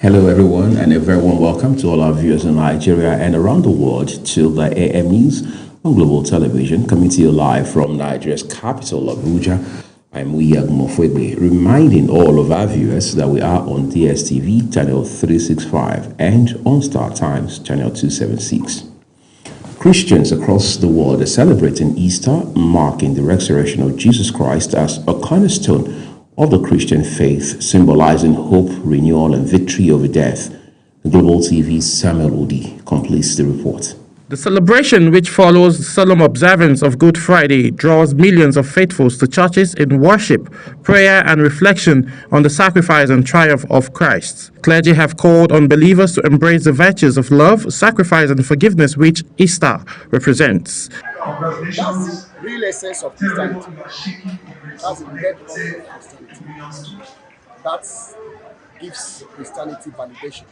Hello, everyone, and a very warm welcome to all our viewers in Nigeria and around the world to the AM News on Global Television, coming to you live from Nigeria's capital, Abuja. I'm Wiyag Mofwebe, reminding all of our viewers that we are on DSTV channel 365 and on Star Times channel 276. Christians across the world are celebrating Easter, marking the resurrection of Jesus Christ as a cornerstone of the Christian faith, symbolizing hope, renewal, and victory over death. The Global TV's Samuel Odi completes the report. The celebration, which follows the solemn observance of Good Friday, draws millions of faithfuls to churches in worship, prayer, and reflection on the sacrifice and triumph of Christ. Clergy have called on believers to embrace the virtues of love, sacrifice, and forgiveness which Easter represents. That's the real essence of Christianity. That's the bedrock of Christianity. That gives Christianity validation.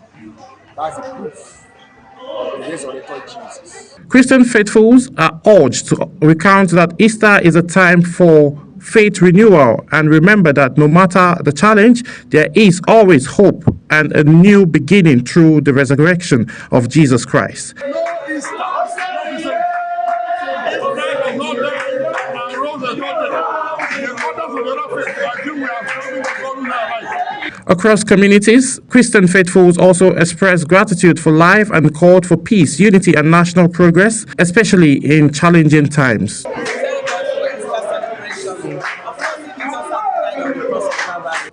That's the proof of the resurrected Jesus. Christian faithfuls are urged to recount that Easter is a time for faith renewal and remember that no matter the challenge, there is always hope and a new beginning through the resurrection of Jesus Christ. Across communities, Christian faithfuls also expressed gratitude for life and called for peace, unity, and national progress, especially in challenging times.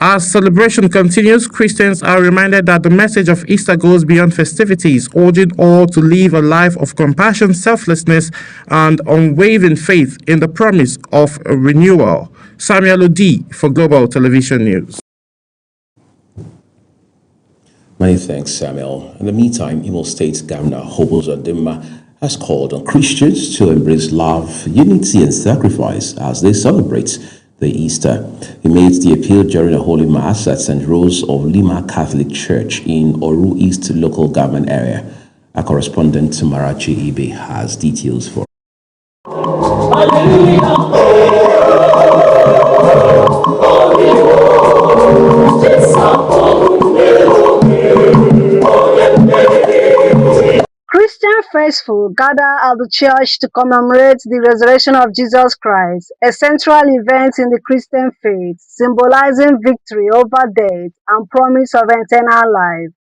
As celebration continues, Christians are reminded that the message of Easter goes beyond festivities, urging all to live a life of compassion, selflessness, and unwavering faith in the promise of a renewal. Samuel Odi for Global Television News. Many thanks, Samuel. In the meantime, Imo State Governor Hobos Odimma has called on Christians to embrace love, unity, and sacrifice as they celebrate the Easter. He made the appeal during a Holy Mass at St. Rose of Lima Catholic Church in Oru East local government area. Our correspondent Marachi Ibe has details for. Christian faithful gather at the church to commemorate the resurrection of Jesus Christ, a central event in the Christian faith, symbolizing victory over death and promise of eternal life.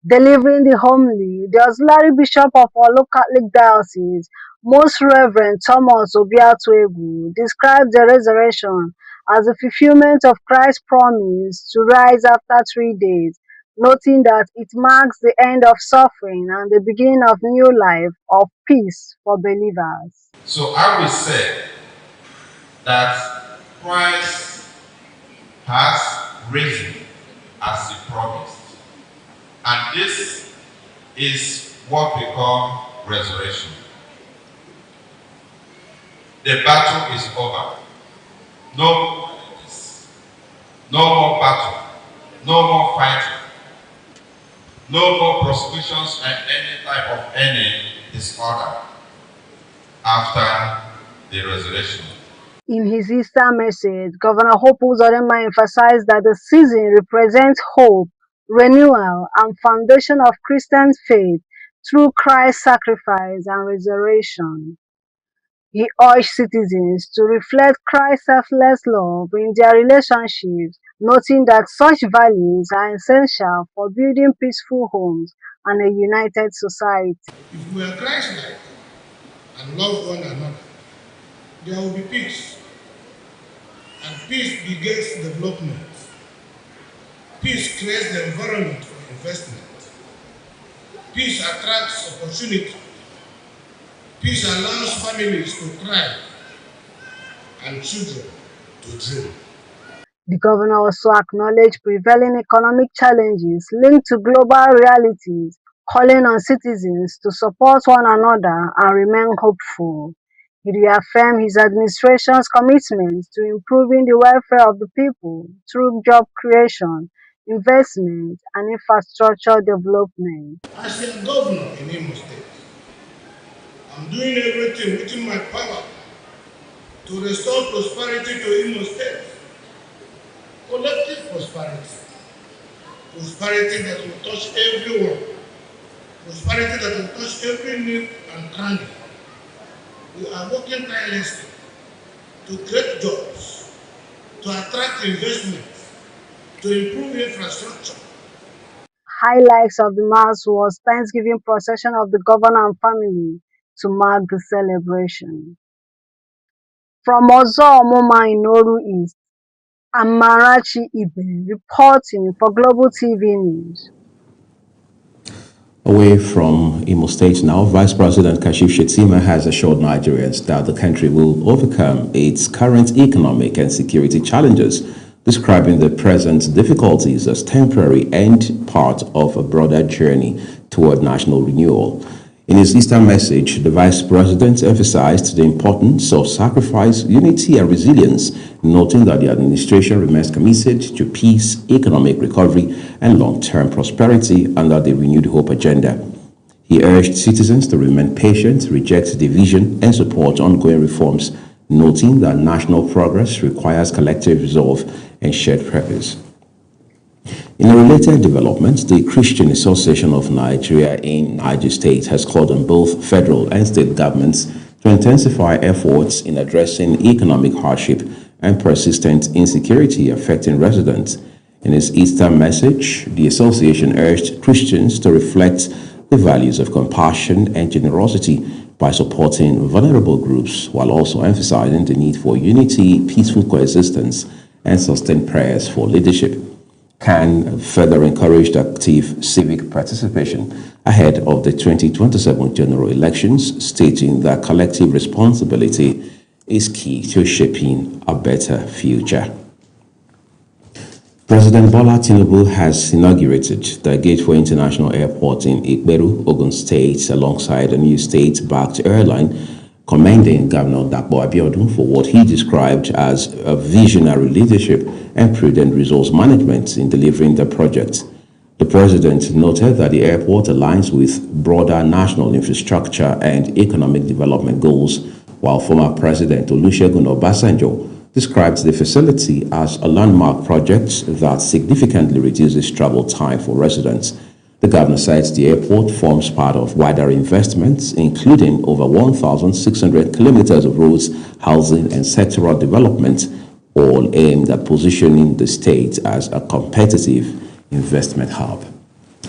Delivering the homily, the auxiliary bishop of Olu Catholic Diocese, Most Reverend Thomas Obiatuegu, described the resurrection as the fulfillment of Christ's promise to rise after 3 days, noting that it marks the end of suffering and the beginning of new life of peace for believers. So I will say that Christ has risen as he promised. And this is what we call resurrection. The battle is over. No more politics. No more battle. No more fighting. No more prosecutions and any type of any disorder after the resurrection. In his Easter message, Governor Hope Uzodinma emphasized that the season represents hope, renewal, and foundation of Christian faith through Christ's sacrifice and resurrection. He urged citizens to reflect Christ's selfless love in their relationships, noting that such values are essential for building peaceful homes and a united society. If we are Christ-like and love one another, there will be peace. And peace begets development. Peace creates the environment for investment. Peace attracts opportunity. Peace allows families to thrive and children to dream. The governor also acknowledged prevailing economic challenges linked to global realities, calling on citizens to support one another and remain hopeful. He reaffirmed his administration's commitment to improving the welfare of the people through job creation, investment, and infrastructure development. As the governor in Imo State, I'm doing everything within my power to restore prosperity to Imo State, collective prosperity, prosperity that will touch everyone, prosperity that will touch every nook and cranny. We are working tirelessly to create jobs, to attract investments, to improve infrastructure. Highlights of the mass was Thanksgiving procession of the governor and family to mark the celebration. From Ozo Omoma in Oru East, Amarachi Ibe reporting for Global TV News. Away from Imo State now, Vice President Kashif Shettima has assured Nigerians that the country will overcome its current economic and security challenges, describing the present difficulties as temporary and part of a broader journey toward national renewal. In his Easter message, the Vice President emphasized the importance of sacrifice, unity, and resilience, noting that the administration remains committed to peace, economic recovery, and long-term prosperity under the Renewed Hope agenda. He urged citizens to remain patient, reject division, and support ongoing reforms, noting that national progress requires collective resolve and shared purpose. In a related development, the Christian Association of Nigeria in Niger State has called on both federal and state governments to intensify efforts in addressing economic hardship and persistent insecurity affecting residents. In its Easter message, the association urged Christians to reflect the values of compassion and generosity by supporting vulnerable groups while also emphasizing the need for unity, peaceful coexistence, and sustained prayers for leadership. CAN further encouraged active civic participation ahead of the 2027 general elections, stating that collective responsibility is key to shaping a better future. President Bola Tinubu has inaugurated the Gateway International Airport in Ikberu, Ogun State, alongside a new state-backed airline, commending Governor Dapo Abiodun for what he described as a visionary leadership and prudent resource management in delivering the project. The president noted that the airport aligns with broader national infrastructure and economic development goals, while former President Olusegun Obasanjo described the facility as a landmark project that significantly reduces travel time for residents. The governor says the airport forms part of wider investments, including over 1,600 kilometers of roads, housing, and sectoral development, all aimed at positioning the state as a competitive investment hub.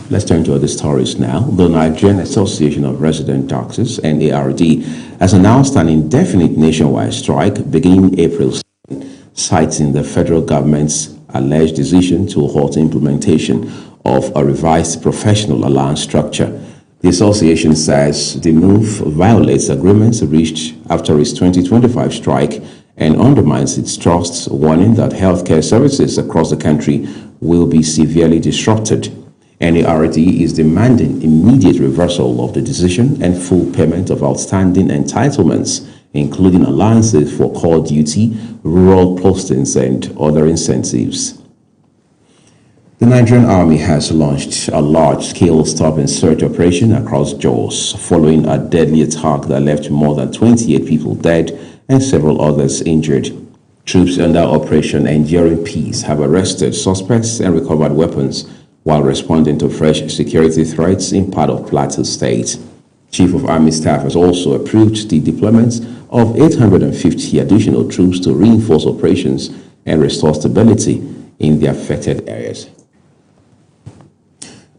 Let's turn to other stories now. The Nigerian Association of Resident Doctors, NARD, has announced an indefinite nationwide strike beginning April 7, citing the federal government's alleged decision to halt implementation of a revised professional allowance structure. The association says the move violates agreements reached after its 2025 strike and undermines its trust, warning that healthcare services across the country will be severely disrupted. NARD is demanding immediate reversal of the decision and full payment of outstanding entitlements, including allowances for call duty, rural postings, and other incentives. The Nigerian Army has launched a large-scale stop-and-search operation across Jos following a deadly attack that left more than 28 people dead and several others injured. Troops under Operation Enduring Peace have arrested suspects and recovered weapons while responding to fresh security threats in part of Plateau State. Chief of Army Staff has also approved the deployment of 850 additional troops to reinforce operations and restore stability in the affected areas.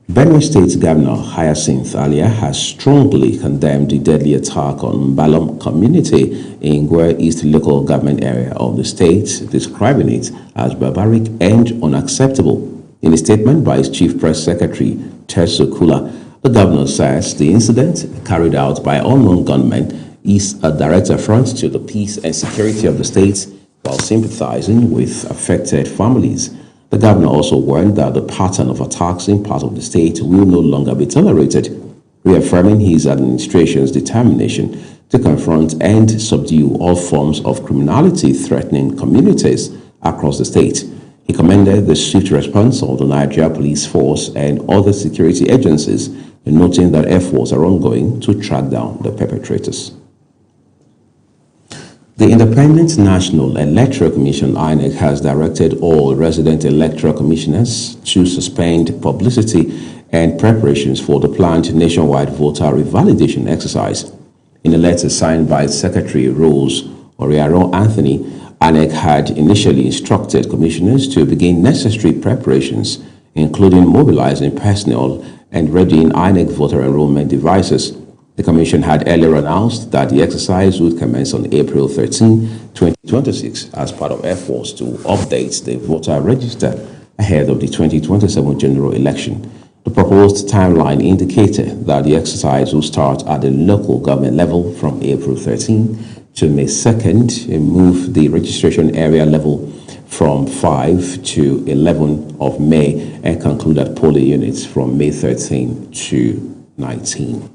Benue State Governor Hyacinth Alia has strongly condemned the deadly attack on Balom community in Ngwe East local government area of the state, describing it as barbaric and unacceptable. In a statement by his Chief Press Secretary, Teso Kula, the governor says the incident, carried out by unknown gunmen, is a direct affront to the peace and security of the state while sympathizing with affected families. The governor also warned that the pattern of attacks in parts of the state will no longer be tolerated, reaffirming his administration's determination to confront and subdue all forms of criminality threatening communities across the state. He commended the swift response of the Nigeria Police Force and other security agencies, noting that efforts are ongoing to track down the perpetrators. The Independent National Electoral Commission (INEC) has directed all resident electoral commissioners to suspend publicity and preparations for the planned nationwide voter revalidation exercise. In a letter signed by Secretary Rose Oriaro Anthony, INEC had initially instructed commissioners to begin necessary preparations, including mobilizing personnel and readying INEC voter enrollment devices. The Commission had earlier announced that the exercise would commence on April 13, 2026, as part of efforts to update the voter register ahead of the 2027 general election. The proposed timeline indicated that the exercise will start at the local government level from April 13 to May 2nd and move the registration area level from 5 to 11 of May and conclude at polling units from May 13 to 19.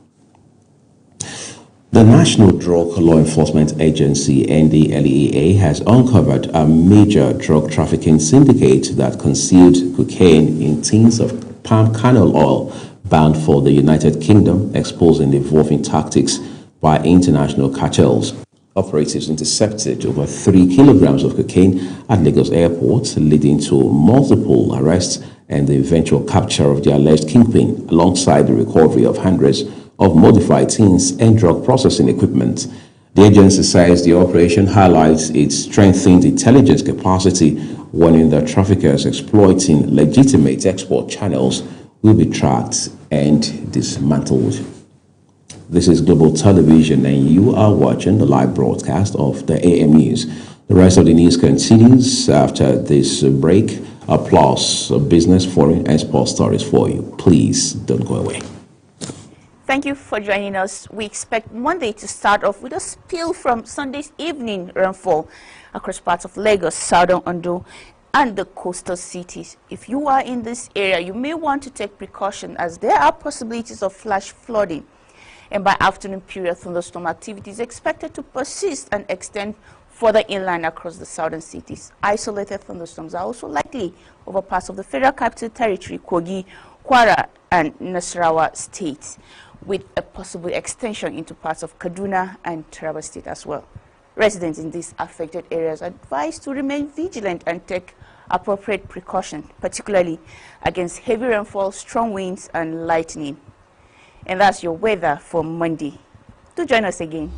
The National Drug Law Enforcement Agency, NDLEA, has uncovered a major drug trafficking syndicate that concealed cocaine in tins of palm kernel oil bound for the United Kingdom, exposing the evolving tactics by international cartels. Operatives intercepted over 3 kilograms of cocaine at Lagos Airport, leading to multiple arrests and the eventual capture of the alleged kingpin, alongside the recovery of hundreds of modified tins and drug processing equipment. The agency says the operation highlights its strengthened intelligence capacity, warning that traffickers exploiting legitimate export channels will be tracked and dismantled. This is Global Television, and you are watching the live broadcast of the AM News. The rest of the news continues after this break. Applause, business, foreign, and sports stories for you. Please don't go away. Thank you for joining us. We expect Monday to start off with a spill from Sunday's evening rainfall across parts of Lagos, Southern Ondo, and the coastal cities. If you are in this area, you may want to take precaution as there are possibilities of flash flooding. And by afternoon period, thunderstorm activity is expected to persist and extend further inland across the southern cities. Isolated thunderstorms are also likely over parts of the Federal Capital Territory, Kogi, Kwara, and Nasarawa states, with a possible extension into parts of Kaduna and Taraba State as well. Residents in these affected areas are advised to remain vigilant and take appropriate precaution, particularly against heavy rainfall, strong winds, and lightning. And that's your weather for Monday. Do join us again.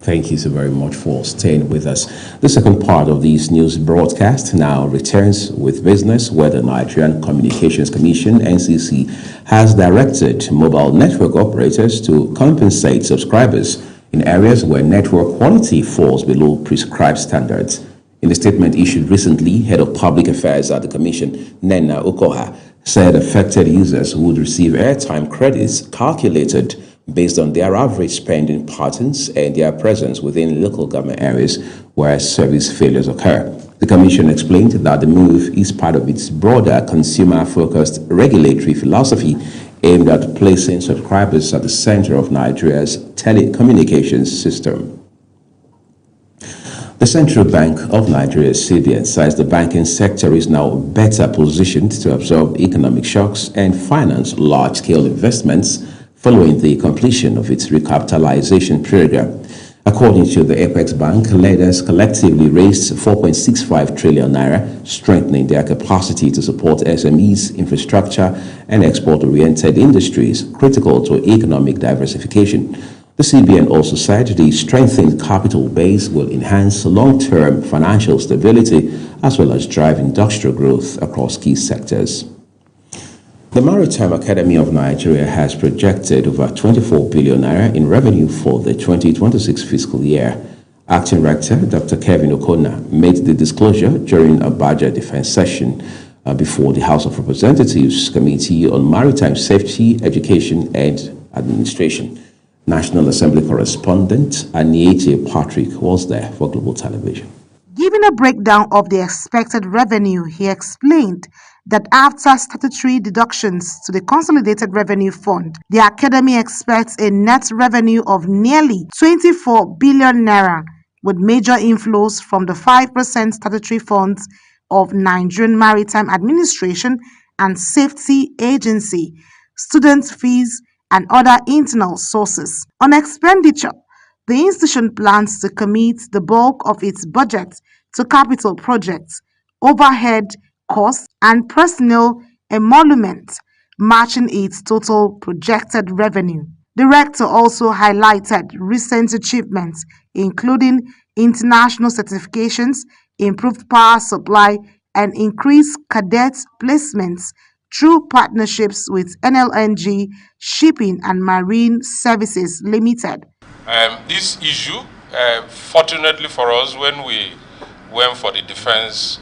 Thank you so very much for staying with us. The second part of this news broadcast now returns with business, where the Nigerian Communications Commission, NCC, has directed mobile network operators to compensate subscribers in areas where network quality falls below prescribed standards. In a statement issued recently, Head of Public Affairs at the Commission, Nena Okoha, said affected users would receive airtime credits calculated based on their average spending patterns and their presence within local government areas where service failures occur. The Commission explained that the move is part of its broader consumer-focused regulatory philosophy aimed at placing subscribers at the center of Nigeria's telecommunications system. The Central Bank of Nigeria, CBN, says the banking sector is now better positioned to absorb economic shocks and finance large-scale investments following the completion of its recapitalization program. According to the Apex Bank, lenders collectively raised 4.65 trillion naira, strengthening their capacity to support SMEs, infrastructure, and export-oriented industries critical to economic diversification. The CBN also said the strengthened capital base will enhance long-term financial stability as well as drive industrial growth across key sectors. The Maritime Academy of Nigeria has projected over 24 billion naira in revenue for the 2026 fiscal year. Acting Rector Dr. Kevin Okona made the disclosure during a budget defense session before the House of Representatives Committee on Maritime Safety, Education and Administration. National Assembly correspondent Aniete Patrick was there for Global Television. Giving a breakdown of the expected revenue, he explained that after statutory deductions to the Consolidated Revenue Fund, the Academy expects a net revenue of nearly 24 billion naira, with major inflows from the 5% statutory funds of Nigerian Maritime Administration and Safety Agency, student fees, and other internal sources. On expenditure, the institution plans to commit the bulk of its budget to capital projects, overhead costs, and personnel emoluments, matching its total projected revenue. The rector also highlighted recent achievements, including international certifications, improved power supply, and increased cadet placements through partnerships with NLNG Shipping and Marine Services Limited. This issue, fortunately for us, when we went for the defense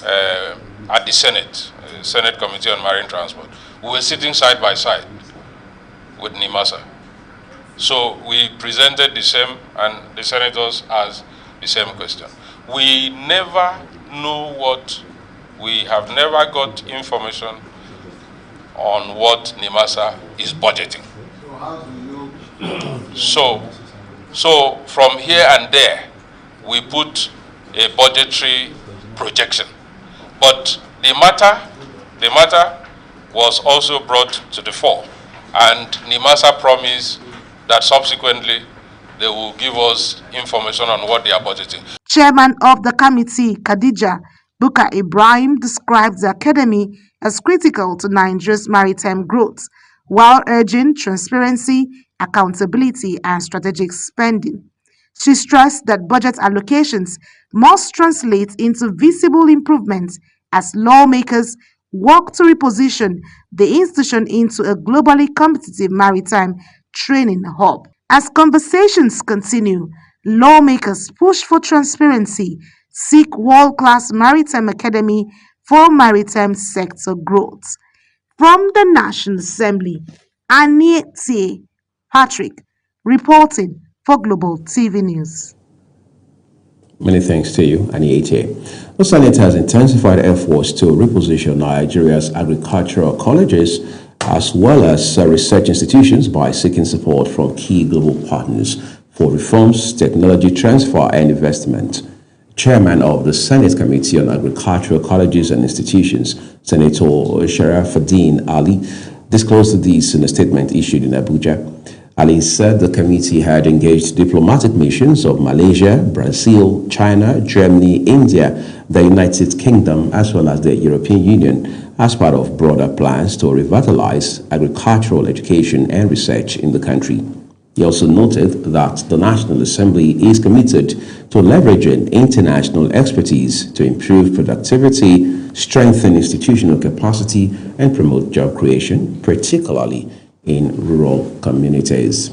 at the Senate Committee on Marine Transport, we were sitting side by side with NIMASA. So we presented the same, and the senators asked the same question. We never know what, we have never got information on what NIMASA is budgeting. So from here and there, we put a budgetary projection. But the matter was also brought to the fore, and NIMASA promised that subsequently they will give us information on what they are budgeting. Chairman of the committee, Khadija Bukar Ibrahim, described the academy as critical to Nigeria's maritime growth, while urging transparency, accountability, and strategic spending. She stressed that budget allocations must translate into visible improvements as lawmakers work to reposition the institution into a globally competitive maritime training hub. As conversations continue, lawmakers push for transparency, seek world-class maritime academy for maritime sector growth. From the National Assembly, Aniete Patrick, reporting for Global TV News. Many thanks to you, Aniete. The Senate has intensified efforts to reposition Nigeria's agricultural colleges as well as research institutions by seeking support from key global partners for reforms, technology transfer, and investment. Chairman of the Senate Committee on Agricultural Colleges and Institutions, Senator Sharafuddin Ali, disclosed this in a statement issued in Abuja. Ali said the committee had engaged diplomatic missions of Malaysia, Brazil, China, Germany, India, the United Kingdom, as well as the European Union as part of broader plans to revitalize agricultural education and research in the country. He also noted that the National Assembly is committed to leveraging international expertise to improve productivity, strengthen institutional capacity, and promote job creation, particularly in rural communities.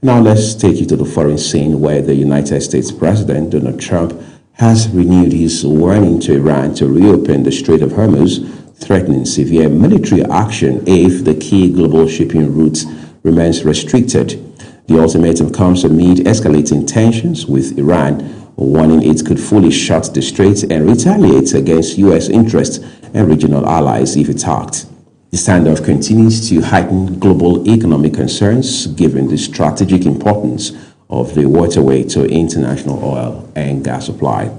Now let's take you to the foreign scene, where the United States President Donald Trump has renewed his warning to Iran to reopen the Strait of Hormuz, threatening severe military action if the key global shipping routes remains restricted. The ultimatum comes amid escalating tensions with Iran, warning it could fully shut the strait and retaliate against U.S. interests and regional allies if attacked. The standoff continues to heighten global economic concerns given the strategic importance of the waterway to international oil and gas supply.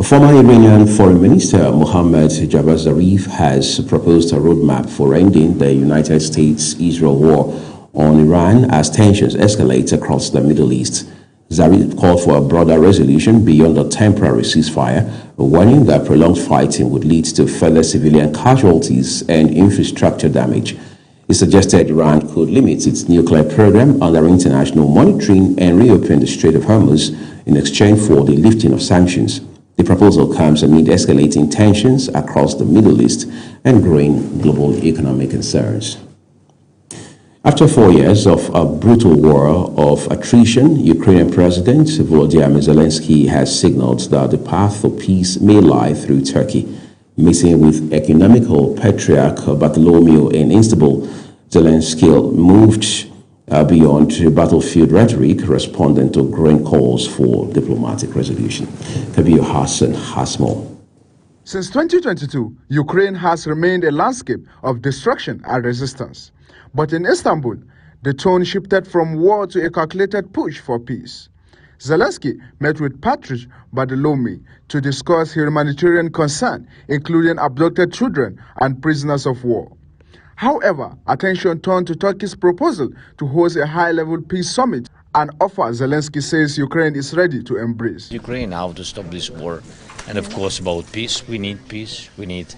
Former Iranian Foreign Minister Mohammad Javad Zarif has proposed a roadmap for ending the United States-Israel war on Iran as tensions escalate across the Middle East. Zarif called for a broader resolution beyond a temporary ceasefire, warning that prolonged fighting would lead to further civilian casualties and infrastructure damage. He suggested Iran could limit its nuclear program under international monitoring and reopen the Strait of Hormuz in exchange for the lifting of sanctions. The proposal comes amid escalating tensions across the Middle East and growing global economic concerns. After 4 years of a brutal war of attrition, Ukrainian President Volodymyr Zelensky has signaled that the path for peace may lie through Turkey. Meeting with economical patriarch Bartholomew in Istanbul, Zelensky moved beyond battlefield rhetoric, responding to growing calls for diplomatic resolution. Kabir Hassan has more. Since 2022, Ukraine has remained a landscape of destruction and resistance. But in Istanbul, the tone shifted from war to a calculated push for peace. Zelensky met with Patrice Bartolomei to discuss humanitarian concern, including abducted children and prisoners of war. However, attention turned to Turkey's proposal to host a high-level peace summit, an offer Zelensky says Ukraine is ready to embrace. Ukraine, how to stop this war. And of course, about peace, we need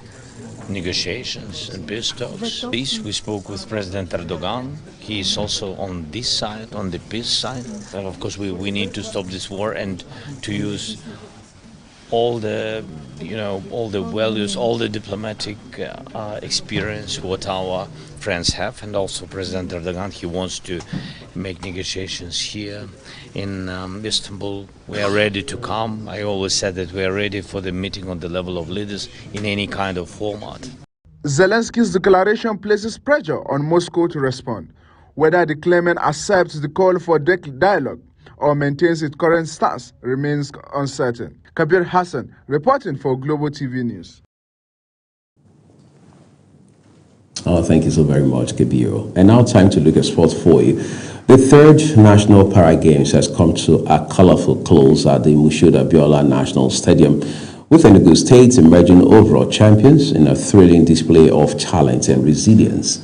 negotiations and peace talks. Peace, we spoke with President Erdogan. He is also on this side, on the peace side. And of course, we need to stop this war and to use all the, all the values, all the diplomatic experience what our friends have, and also President Erdogan, he wants to make negotiations here in Istanbul. We are ready to come. I always said that we are ready for the meeting on the level of leaders in any kind of format. Zelensky's declaration places pressure on Moscow to respond. Whether the claimant accepts the call for dialogue or maintains its current stance remains uncertain. Kabir Hassan, reporting for Global TV News. Oh, thank you so very much, Kabir. And now time to look at sports for you. The third National Para Games has come to a colorful close at the Moshood Abiola National Stadium, with Enugu State emerging overall champions in a thrilling display of talent and resilience.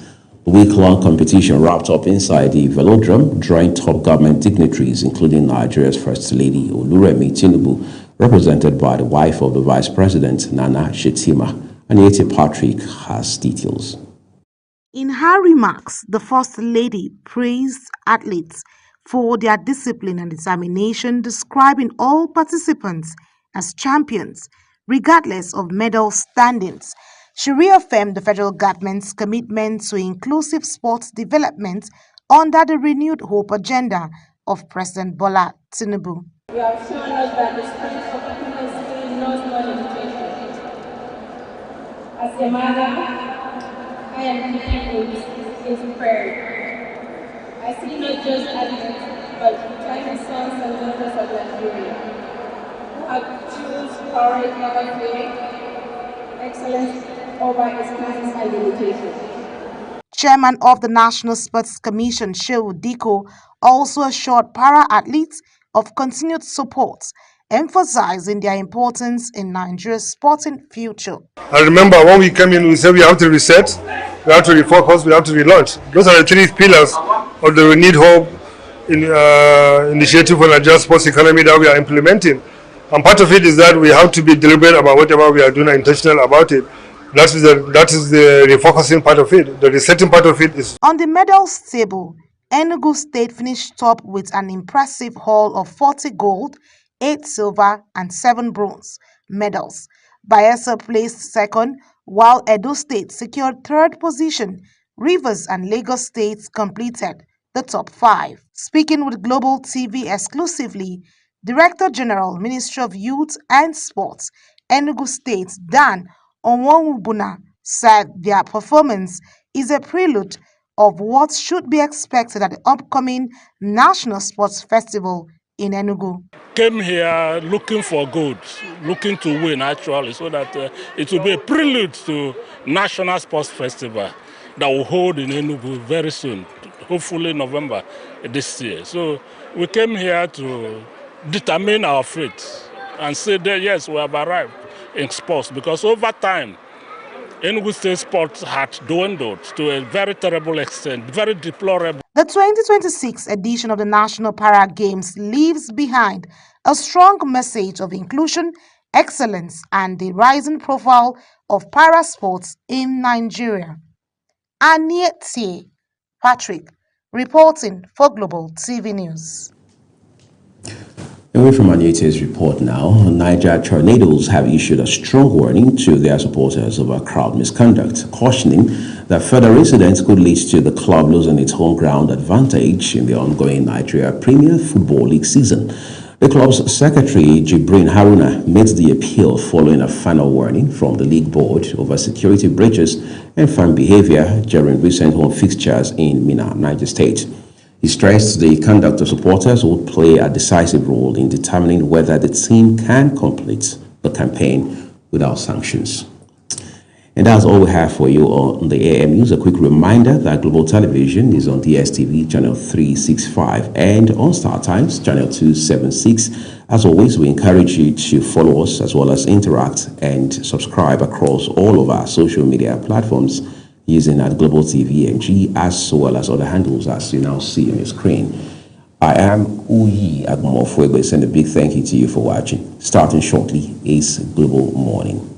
The week-long competition wrapped up inside the velodrome, drawing top government dignitaries, including Nigeria's First Lady Oluremi Tinubu, represented by the wife of the Vice President, Nana Shetima. Aniete Patrick has details. In her remarks, the First Lady praised athletes for their discipline and determination, describing all participants as champions, regardless of medal standings. She reaffirmed the federal government's commitment to inclusive sports development under the renewed hope agenda of President Bola Tinubu. You have shown us that the spirit of humanity knows no limitation. As a mother, I am deeply inspired. I see not just athletes, but tiny sons and daughters of Nigeria who have chosen courage over fear, excellence over experience and limitation. Chairman of the National Sports Commission, Shehu Diko, also assured para-athletes of continued support, emphasizing their importance in Nigeria's sporting future. I remember when we came in, we said we have to reset, we have to refocus, we have to relaunch. Those are the three pillars of the renewed hope initiative for Nigeria's sports economy that we are implementing. And part of it is that we have to be deliberate about whatever we are doing and intentional about it. That is the refocusing part of it. The resetting part of it is... On the medals table, Enugu State finished top with an impressive haul of 40 gold, 8 silver and 7 bronze medals. Bayelsa placed second, while Edo State secured third position. Rivers and Lagos States completed the top 5. Speaking with Global TV exclusively, Director General, Ministry of Youth and Sports, Enugu State, Dan Onwubuna, said their performance is a prelude of what should be expected at the upcoming National Sports Festival in Enugu. Came here looking for good, looking to win actually, so that it will be a prelude to National Sports Festival that will hold in Enugu very soon, hopefully November this year. So we came here to determine our fate and say that yes, we have arrived in sports, because over time, Enugu State sports had dwindled to a very terrible extent, very deplorable. The 2026 edition of the National Para Games leaves behind a strong message of inclusion, excellence, and the rising profile of para sports in Nigeria. Aniete Patrick, reporting for Global TV News. Away from Aniete's report now, Niger Tornadoes have issued a strong warning to their supporters over crowd misconduct, cautioning that further incidents could lead to the club losing its home ground advantage in the ongoing Nigeria Premier Football League season. The club's secretary, Jibrin Haruna, made the appeal following a final warning from the league board over security breaches and fan behavior during recent home fixtures in Minna, Niger State. He stressed the conduct of supporters would play a decisive role in determining whether the team can complete the campaign without sanctions. And that's all we have for you on the AM News. A quick reminder that Global Television is on DSTV channel 365 and on Star Times channel 276. As always, we encourage you to follow us as well as interact and subscribe across all of our social media platforms using at Global TV NG as well as other handles as you now see on your screen. I am Uyi Agmofuego, and a big thank you to you for watching. Starting shortly is Global Morning.